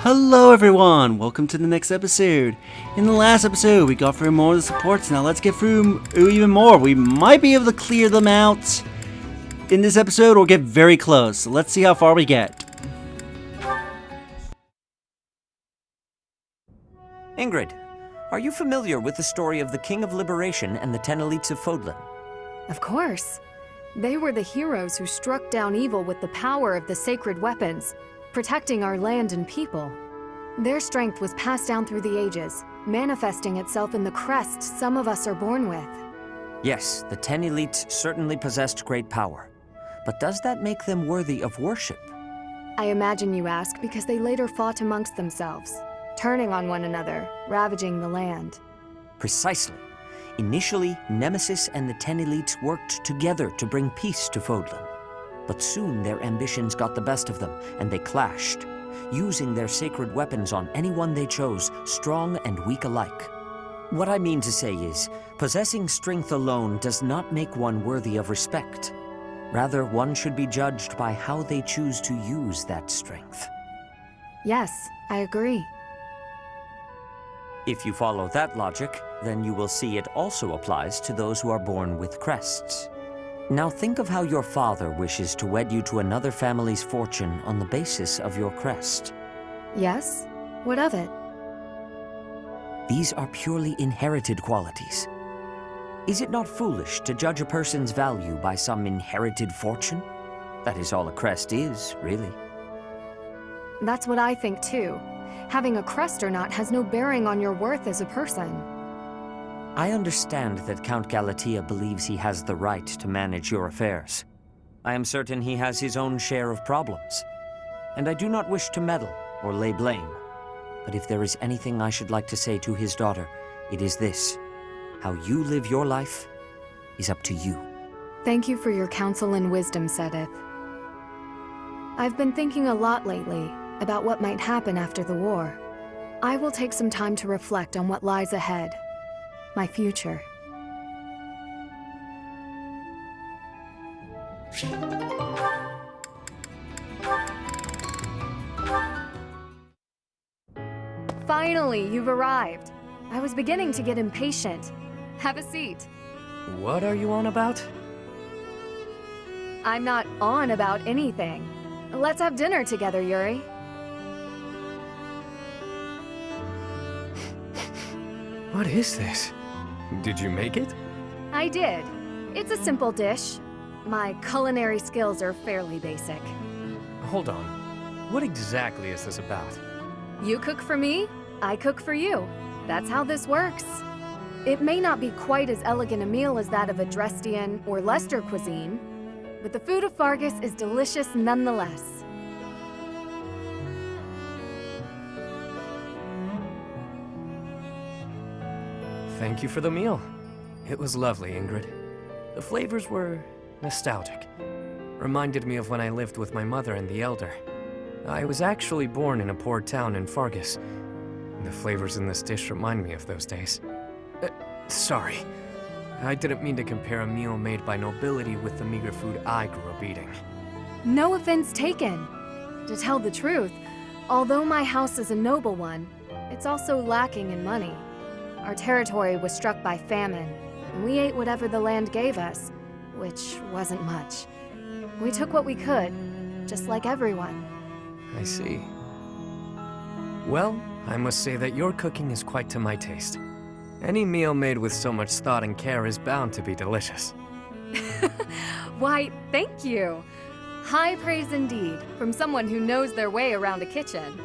Hello everyone, welcome to the next episode. In the last episode we got through more of the supports, now let's get through even more. We might be able to clear them out in this episode or get very close, so let's see how far we get. Ingrid, are you familiar with the story of the King of Liberation and the 10 Elites of Fodlan? Of course. They were the heroes who struck down evil with the power of the sacred weapons, protecting our land and people. Their strength was passed down through the ages, manifesting itself in the crest some of us are born with. Yes, the 10 Elites certainly possessed great power. But does that make them worthy of worship? I imagine you ask because they later fought amongst themselves, turning on one another, ravaging the land. Precisely. Initially, Nemesis and the 10 Elites worked together to bring peace to Fodlan. But soon their ambitions got the best of them, and they clashed, using their sacred weapons on anyone they chose, strong and weak alike. What I mean to say is, possessing strength alone does not make one worthy of respect. Rather, one should be judged by how they choose to use that strength. Yes, I agree. If you follow that logic, then you will see it also applies to those who are born with crests. Now think of how your father wishes to wed you to another family's fortune on the basis of your crest. Yes? What of it? These are purely inherited qualities. Is it not foolish to judge a person's value by some inherited fortune? That is all a crest is, really. That's what I think too. Having a crest or not has no bearing on your worth as a person. I understand that Count Galatea believes he has the right to manage your affairs. I am certain he has his own share of problems. And I do not wish to meddle or lay blame. But if there is anything I should like to say to his daughter, it is this. How you live your life is up to you. Thank you for your counsel and wisdom, Sedith. I've been thinking a lot lately about what might happen after the war. I will take some time to reflect on what lies ahead. My future. Finally, you've arrived. I was beginning to get impatient. Have a seat. What are you on about? I'm not on about anything. Let's have dinner together, Yuri. What is this? Did you make it? I did. It's a simple dish. My culinary skills are fairly basic. Hold on. What exactly is this about? You cook for me, I cook for you. That's how this works. It may not be quite as elegant a meal as that of a Dresdian or Leicester cuisine, but the food of Fargus is delicious nonetheless. Thank you for the meal. It was lovely, Ingrid. The flavors were nostalgic. Reminded me of when I lived with my mother and the Elder. I was actually born in a poor town in Fargus. The flavors in this dish remind me of those days. Sorry. I didn't mean to compare a meal made by nobility with the meager food I grew up eating. No offense taken. To tell the truth, although my house is a noble one, it's also lacking in money. Our territory was struck by famine, and we ate whatever the land gave us, which wasn't much. We took what we could, just like everyone. I see. Well, I must say that your cooking is quite to my taste. Any meal made with so much thought and care is bound to be delicious. Why, thank you. High praise indeed, from someone who knows their way around a kitchen.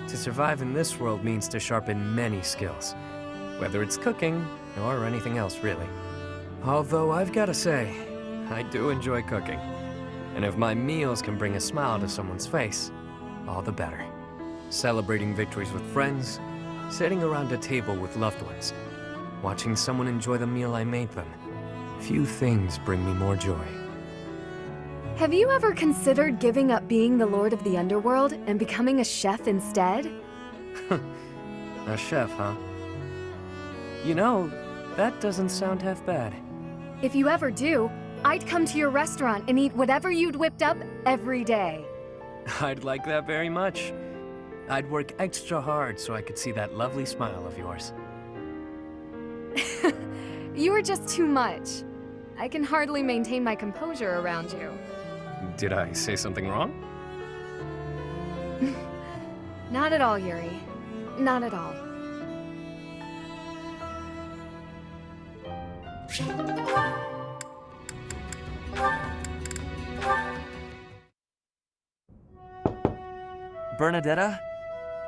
To survive in this world means to sharpen many skills, whether it's cooking or anything else, really. Although I've got to say, I do enjoy cooking. And if my meals can bring a smile to someone's face, all the better. Celebrating victories with friends, sitting around a table with loved ones, watching someone enjoy the meal I made them. Few things bring me more joy. Have you ever considered giving up being the Lord of the Underworld and becoming a chef instead? A chef, huh? You know, that doesn't sound half bad. If you ever do, I'd come to your restaurant and eat whatever you'd whipped up every day. I'd like that very much. I'd work extra hard so I could see that lovely smile of yours. You are just too much. I can hardly maintain my composure around you. Did I say something wrong? Not at all, Yuri. Not at all. Bernadetta,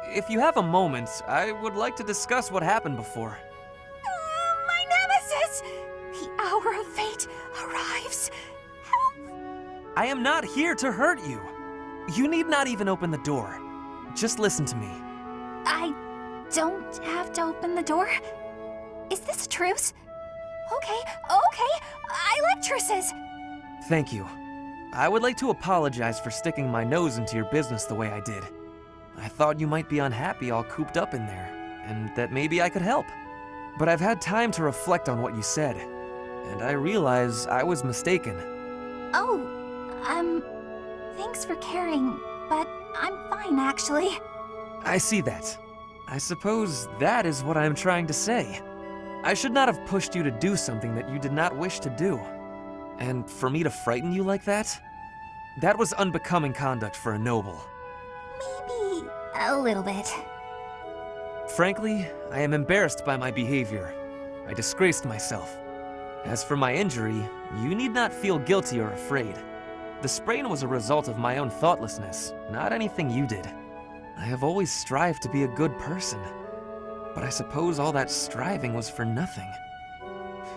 if you have a moment, I would like to discuss what happened before. My nemesis! The hour of fate arrives. Help! I am not here to hurt you. You need not even open the door. Just listen to me. I don't have to open the door? Is this a truce? Okay. I like truces. Thank you. I would like to apologize for sticking my nose into your business the way I did. I thought you might be unhappy all cooped up in there, and that maybe I could help. But I've had time to reflect on what you said, and I realize I was mistaken. Oh, thanks for caring, but I'm fine actually. I see that. I suppose that is what I am trying to say. I should not have pushed you to do something that you did not wish to do. And for me to frighten you like that? That was unbecoming conduct for a noble. Maybe a little bit. Frankly, I am embarrassed by my behavior. I disgraced myself. As for my injury, you need not feel guilty or afraid. The sprain was a result of my own thoughtlessness, not anything you did. I have always strived to be a good person, but I suppose all that striving was for nothing.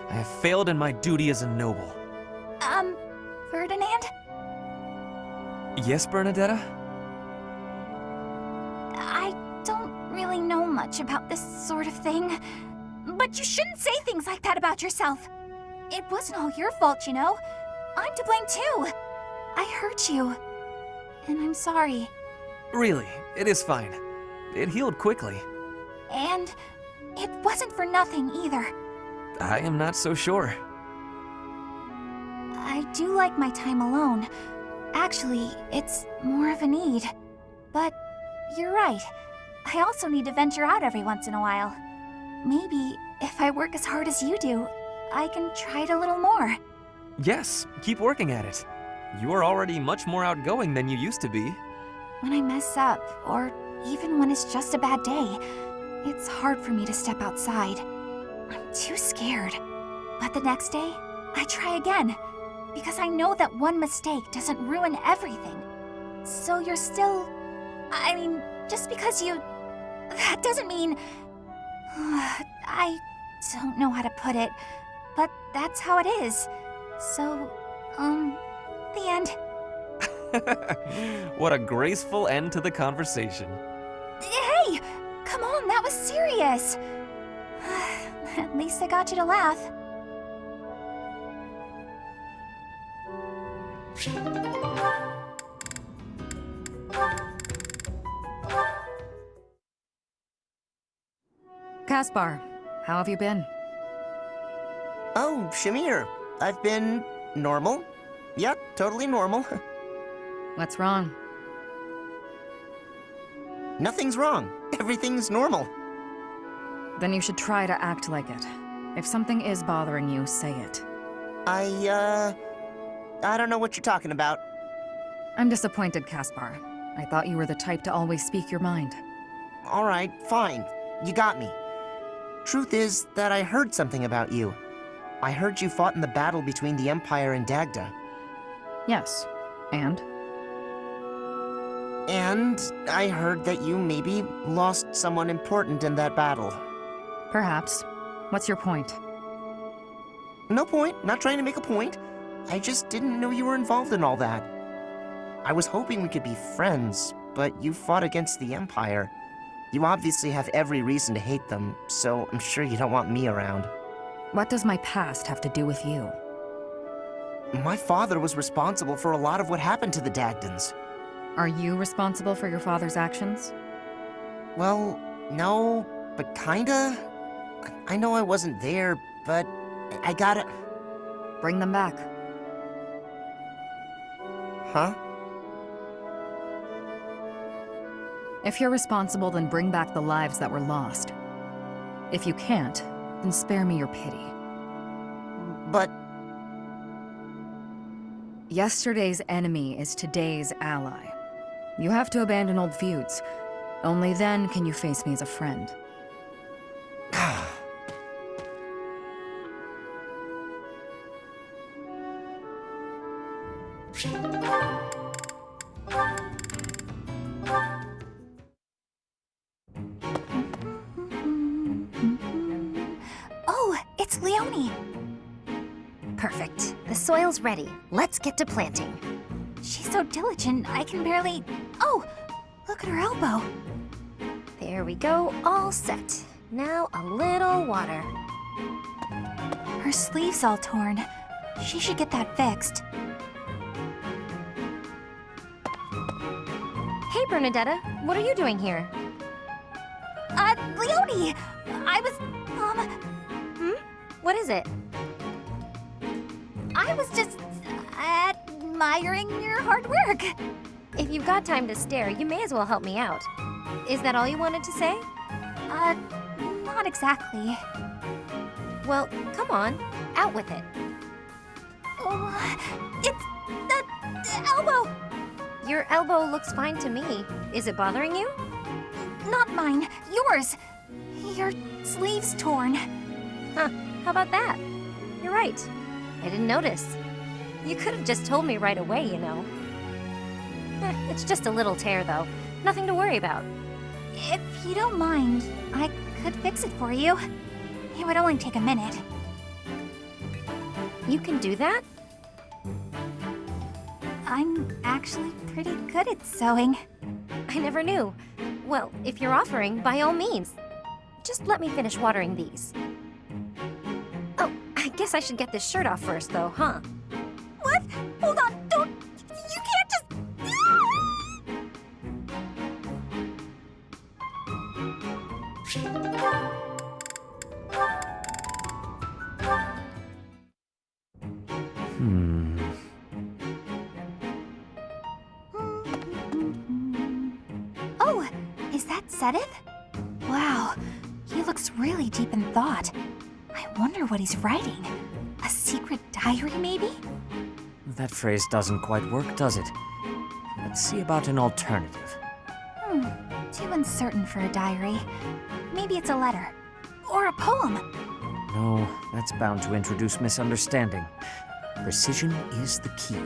I have failed in my duty as a noble. Ferdinand? Yes, Bernadetta? I don't really know much about this sort of thing, but you shouldn't say things like that about yourself. It wasn't all your fault, you know. I'm to blame too. I hurt you, and I'm sorry. Really, it is fine. It healed quickly. And it wasn't for nothing either. I am not so sure. I do like my time alone. Actually, it's more of a need. But you're right. I also need to venture out every once in a while. Maybe if I work as hard as you do, I can try it a little more. Yes, keep working at it. You are already much more outgoing than you used to be. When I mess up, or even when it's just a bad day, it's hard for me to step outside. I'm too scared. But the next day, I try again, because I know that one mistake doesn't ruin everything. So you're still... I mean, just because you... That doesn't mean... I don't know how to put it, but that's how it is. So, the end. What a graceful end to the conversation. Hey! Come on, that was serious! At least I got you to laugh. Kaspar, how have you been? Oh, Shamir. I've been normal. Yep, totally normal. What's wrong? Nothing's wrong. Everything's normal. Then you should try to act like it. If something is bothering you, say it. I don't know what you're talking about. I'm disappointed, Kaspar. I thought you were the type to always speak your mind. All right, fine. You got me. Truth is that I heard something about you. I heard you fought in the battle between the Empire and Dagda. Yes. And? And I heard that you maybe lost someone important in that battle. Perhaps. What's your point? No point, not trying to make a point. I just didn't know you were involved in all that. I was hoping we could be friends, but you fought against the Empire. You obviously have every reason to hate them, so I'm sure you don't want me around. What does my past have to do with you? My father was responsible for a lot of what happened to the Dagdans. Are you responsible for your father's actions? Well, no, but kinda. I know I wasn't there, but I gotta... Bring them back. Huh? If you're responsible, then bring back the lives that were lost. If you can't, then spare me your pity. But Yesterday's enemy is today's ally. You have to abandon old feuds. Only then can you face me as a friend. Oh, it's Leonie. Perfect. The soil's ready. Let's get to planting. She's so diligent, I can barely... Oh, look at her elbow. There we go, all set. Now a little water. Her sleeve's all torn. She should get that fixed. Hey, Bernadetta, what are you doing here? Leonie! I was, What is it? I was just admiring your hard work. If you've got time to stare, you may as well help me out. Is that all you wanted to say? Not exactly. Well, come on, out with it. Oh, it's the elbow! Your elbow looks fine to me. Is it bothering you? Not mine, yours. Your sleeve's torn. Huh, how about that? You're right. I didn't notice. You could have just told me right away, you know. It's just a little tear, though. Nothing to worry about. If you don't mind, I could fix it for you. It would only take a minute. You can do that? I'm actually pretty good at sewing. I never knew. Well, if you're offering, by all means. Just let me finish watering these. Oh, I guess I should get this shirt off first, though, huh? What? Hold on, don't... You can't just... Oh, is that Sedith? Wow, he looks really deep in thought. I wonder what he's writing. A secret diary, maybe? That phrase doesn't quite work, does it? Let's see about an alternative. Too uncertain for a diary. Maybe it's a letter. Or a poem. No, that's bound to introduce misunderstanding. Precision is the key.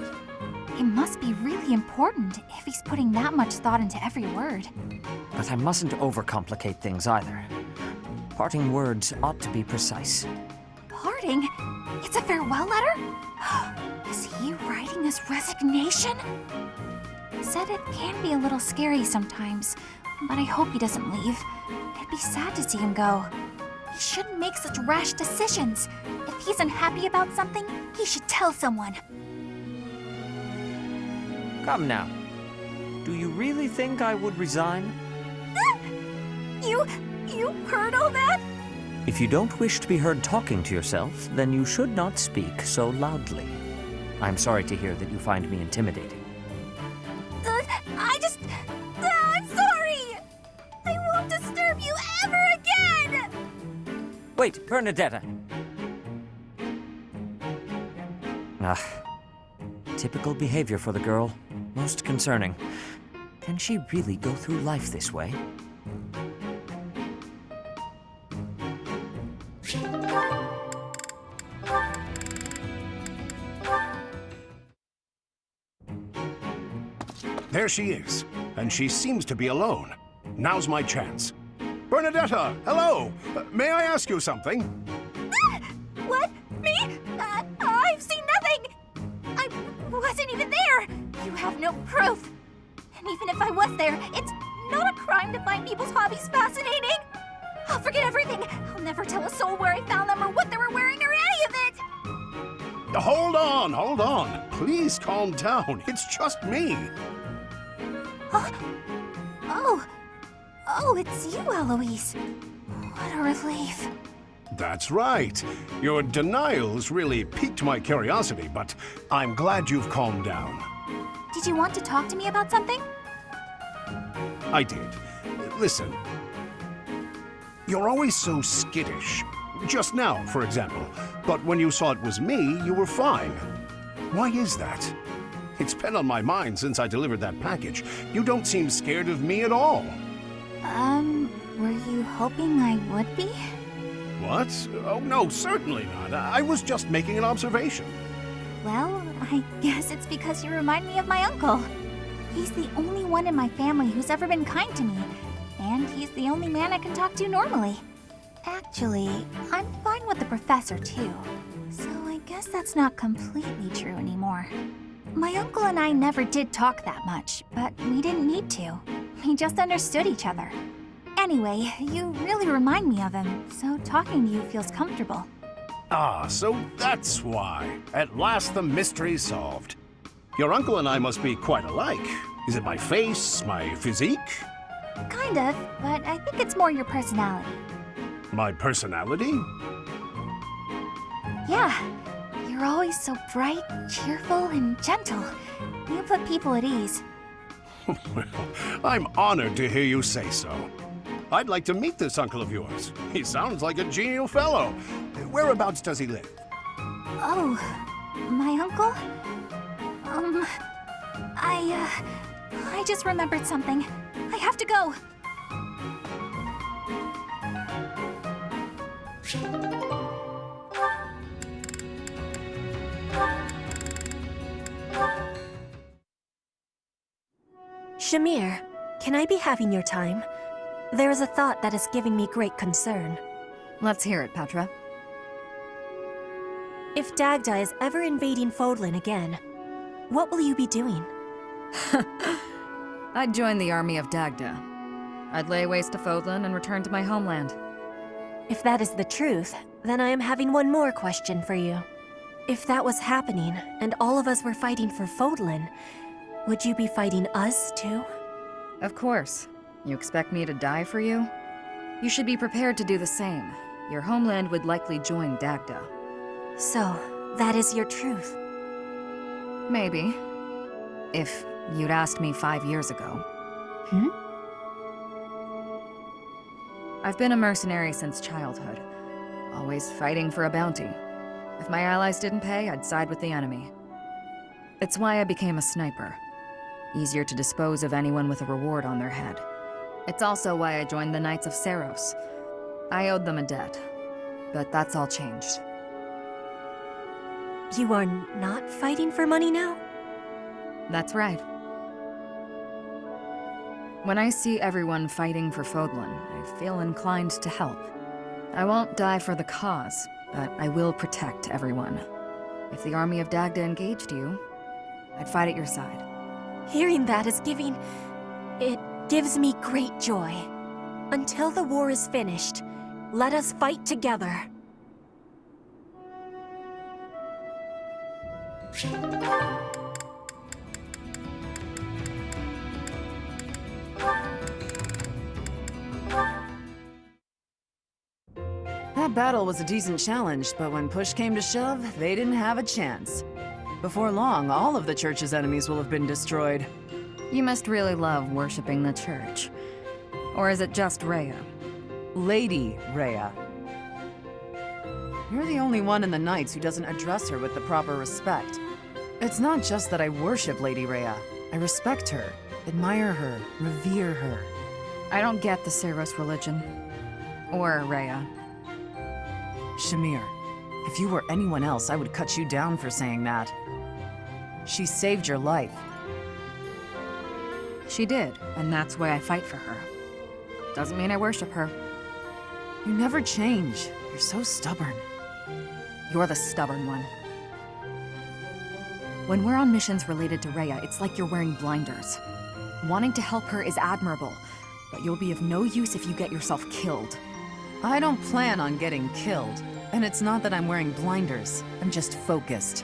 It must be really important if he's putting that much thought into every word. But I mustn't overcomplicate things either. Parting words ought to be precise. Parting? It's a farewell letter? Is he writing his resignation? Sedith can be a little scary sometimes, but I hope he doesn't leave. It'd be sad to see him go. He shouldn't make such rash decisions. If he's unhappy about something, he should tell someone. Come now. Do you really think I would resign? You heard all that? If you don't wish to be heard talking to yourself, then you should not speak so loudly. I'm sorry to hear that you find me intimidating. I'm sorry! I won't disturb you ever again! Wait, Bernadetta! Typical behavior for the girl. Most concerning. Can she really go through life this way? There she is, and she seems to be alone. Now's my chance. Bernadetta, hello! May I ask you something? What? Me? I've seen nothing! I wasn't even there! You have no proof! And even if I was there, it's not a crime to find people's hobbies fascinating! I'll forget everything! I'll never tell a soul where I found them or what they were wearing or any of it! Hold on. Please calm down. It's just me. Oh, it's you, Eloise. What a relief. That's right. Your denials really piqued my curiosity, but I'm glad you've calmed down. Did you want to talk to me about something? I did. Listen. You're always so skittish. Just now, for example. But when you saw it was me, you were fine. Why is that? It's been on my mind since I delivered that package. You don't seem scared of me at all. Were you hoping I would be? What? Oh, no, certainly not. I was just making an observation. Well, I guess it's because you remind me of my uncle. He's the only one in my family who's ever been kind to me, and he's the only man I can talk to normally. Actually, I'm fine with the professor too, so I guess that's not completely true anymore. My uncle and I never did talk that much, but we didn't need to. We just understood each other. Anyway, you really remind me of him, so talking to you feels comfortable. Ah, so that's why. At last the mystery's solved. Your uncle and I must be quite alike. Is it my face, my physique? Kind of, but I think it's more your personality. My personality? Yeah, you're always so bright, cheerful, and gentle. You put people at ease. Well, I'm honored to hear you say so. I'd like to meet this uncle of yours. He sounds like a genial fellow. Whereabouts does he live? Oh, my uncle? I just remembered something. I have to go. Shamir, can I be having your time? There is a thought that is giving me great concern. Let's hear it, Petra. If Dagda is ever invading Fodlan again, what will you be doing? I'd join the army of Dagda. I'd lay waste to Fodlan and return to my homeland. If that is the truth, then I am having one more question for you. If that was happening, and all of us were fighting for Fodlan, would you be fighting us too? Of course. You expect me to die for you? You should be prepared to do the same. Your homeland would likely join Dagda. So, that is your truth? Maybe. If you'd asked me 5 years ago. I've been a mercenary since childhood, always fighting for a bounty. If my allies didn't pay, I'd side with the enemy. It's why I became a sniper. Easier to dispose of anyone with a reward on their head. It's also why I joined the Knights of Seros. I owed them a debt, but that's all changed. You are not fighting for money now? That's right. When I see everyone fighting for Fodlan, I feel inclined to help. I won't die for the cause, but I will protect everyone. If the army of Dagda engaged you, I'd fight at your side. Hearing that is it gives me great joy. Until the war is finished, let us fight together. That battle was a decent challenge, but when push came to shove, they didn't have a chance. Before long, all of the church's enemies will have been destroyed. You must really love worshipping the church. Or is it just Rhea? Lady Rhea. You're the only one in the Knights who doesn't address her with the proper respect. It's not just that I worship Lady Rhea. I respect her, admire her, revere her. I don't get the Seros religion. Or Rhea. Shamir, if you were anyone else, I would cut you down for saying that. She saved your life. She did, and that's why I fight for her. Doesn't mean I worship her. You never change. You're so stubborn. You're the stubborn one. When we're on missions related to Rhea, it's like you're wearing blinders. Wanting to help her is admirable, but you'll be of no use if you get yourself killed. I don't plan on getting killed. And it's not that I'm wearing blinders. I'm just focused.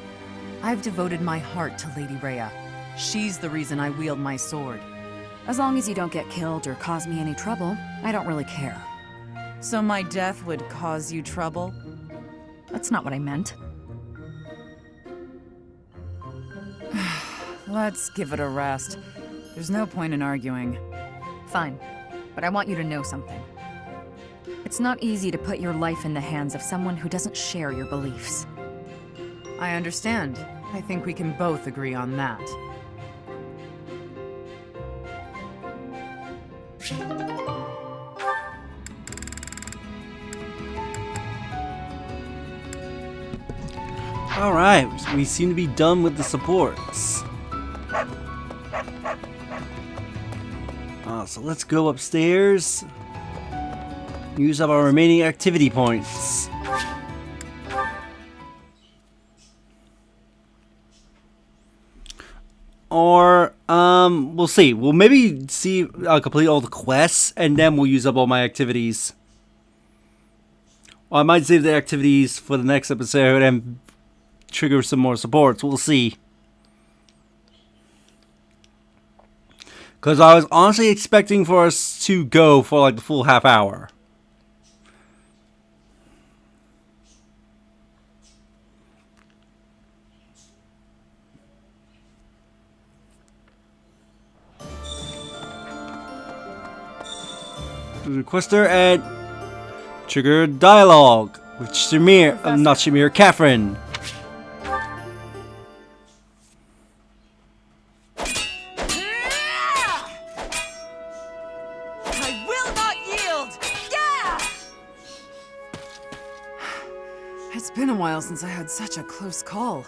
I've devoted my heart to Lady Rhea. She's the reason I wield my sword. As long as you don't get killed or cause me any trouble, I don't really care. So my death would cause you trouble? That's not what I meant. Let's give it a rest. There's no point in arguing. Fine. but I want you to know something. It's not easy to put your life in the hands of someone who doesn't share your beliefs. I understand. I think we can both agree on that. Alright, we seem to be done with the supports. So let's go upstairs. Use up our remaining activity points. Or, we'll see. We'll maybe see, complete all the quests, and then we'll use up all my activities. Or I might save the activities for the next episode and trigger some more supports. We'll see. Because I was honestly expecting for us to go for like the full half hour. Requester and trigger dialogue with Shamir, not Shamir, Catherine. I will not yield! Yeah! It's been a while since I had such a close call.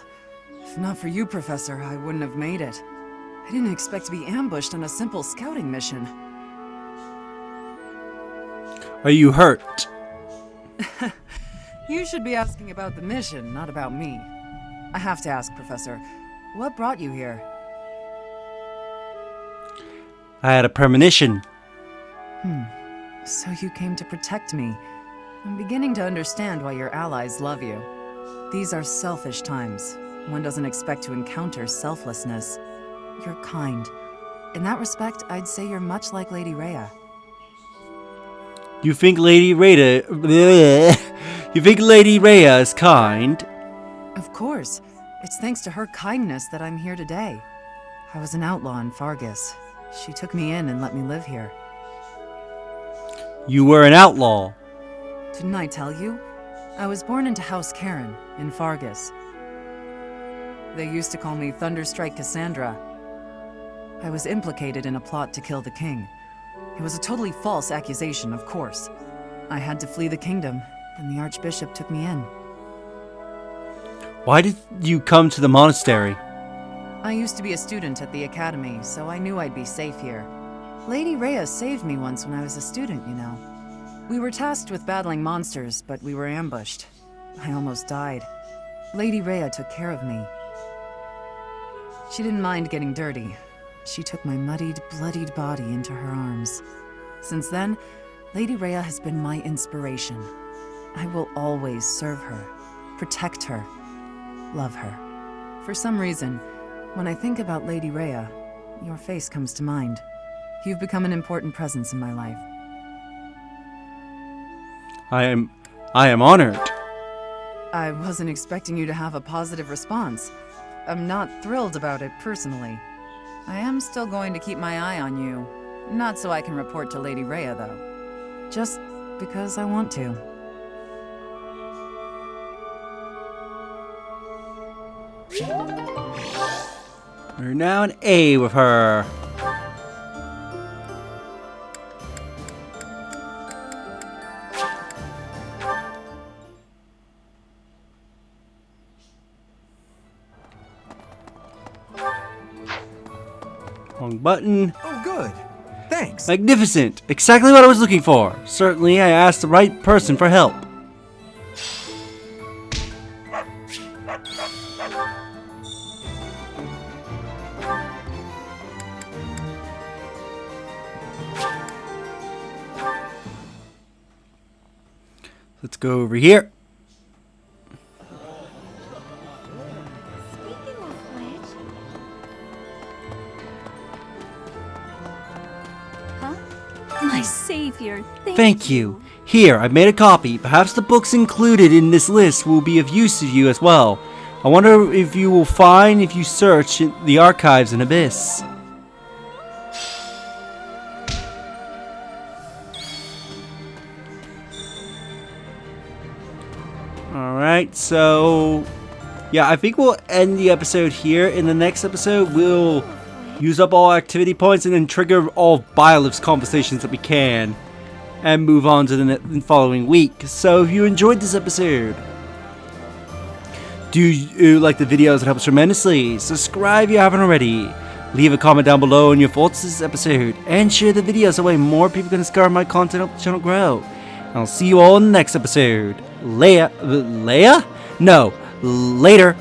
If not for you, Professor, I wouldn't have made it. I didn't expect to be ambushed on a simple scouting mission. Are you hurt? You should be asking about the mission, not about me. I have to ask, Professor, what brought you here? I had a premonition. So you came to protect me. I'm beginning to understand why your allies love you. These are selfish times. One doesn't expect to encounter selflessness. You're kind. In that respect, I'd say you're much like Lady Rhea. You think Lady Rhea is kind? Of course. It's thanks to her kindness that I'm here today. I was an outlaw in Fargus. She took me in and let me live here. You were an outlaw. Didn't I tell you? I was born into House Karen in Fargus. They used to call me Thunderstrike Cassandra. I was implicated in a plot to kill the king. It was a totally false accusation, of course. I had to flee the kingdom, and the Archbishop took me in. Why did you come to the monastery? I used to be a student at the academy, so I knew I'd be safe here. Lady Rhea saved me once when I was a student, you know. We were tasked with battling monsters, but we were ambushed. I almost died. Lady Rhea took care of me. She didn't mind getting dirty. She took my muddied, bloodied body into her arms. Since then, Lady Rhea has been my inspiration. I will always serve her, protect her, love her. For some reason, when I think about Lady Rhea, your face comes to mind. You've become an important presence in my life. I am honored. I wasn't expecting you to have a positive response. I'm not thrilled about it personally. I am still going to keep my eye on you. Not so I can report to Lady Rhea, though. Just because I want to. We're now an A with her. Wrong button. Oh, good. Thanks. Magnificent. Exactly what I was looking for. Certainly, I asked the right person for help. Let's go over here. My savior, Thank you. Here, I've made a copy. Perhaps the books included in this list will be of use to you as well. I wonder if you will find if you search in the archives in Abyss. Alright, so yeah, I think we'll end the episode here. In the next episode, we'll use up all activity points and then trigger all Bylif's conversations that we can and move on to the following week. So if you enjoyed this episode, do you like the videos? It helps tremendously. Subscribe if you haven't already. Leave a comment down below on your thoughts this episode and share the video so that way more people can discover my content, help the channel grow. And I'll see you all in the next episode. Later.